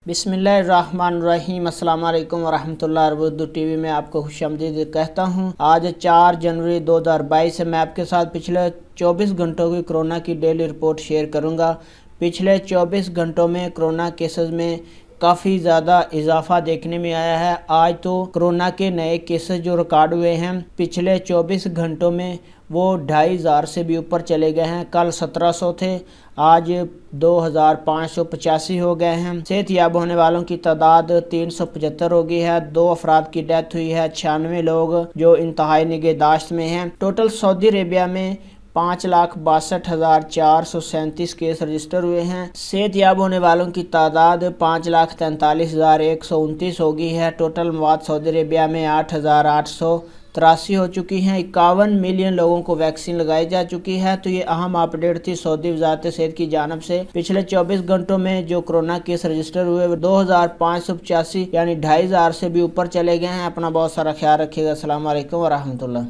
बिस्मिल्लाहिर्रहमानिर्रहीम। अस्सलाम वालेकुम वरहमतुल्लाहि उर्दू टीवी में आपको खुश आमदीद कहता हूँ। आज 4 जनवरी 2022 मैं आपके साथ पिछले 24 घंटों की कोरोना की डेली रिपोर्ट शेयर करूँगा। पिछले 24 घंटों में कोरोना केसेस में काफ़ी ज़्यादा इजाफा देखने में आया है। आज तो कोरोना के नए केसेस जो रिकॉर्ड हुए हैं पिछले 24 घंटों में वो 2500 से भी ऊपर चले गए हैं। कल 1700 थे, आज 2585 हो गए हैं। सेहतयाब होने वालों की तादाद 375 हो गई है। 2 अफराद की डेथ हुई है। 96 लोग जो इंतहाई निगहदाश्त में हैं। टोटल सऊदी अरेबिया में 5,62,437 केस रजिस्टर हुए हैं। सेहतयाब होने वालों की तादाद 5,43,129 हो गई है। टोटल मवात सऊदी अरेबिया में 8,883 हो चुकी हैं। 51 मिलियन लोगों को वैक्सीन लगाई जा चुकी है। तो ये अहम अपडेट थी सऊदी वज़ारत सेहत की जानब से। पिछले 24 घंटों में जो कोरोना केस रजिस्टर हुए 2585 यानी 2500 से भी ऊपर चले गए हैं। अपना बहुत सारा ख्याल रखिएगा। अस्सलाम वालेकुम वरहमतुल्लाह।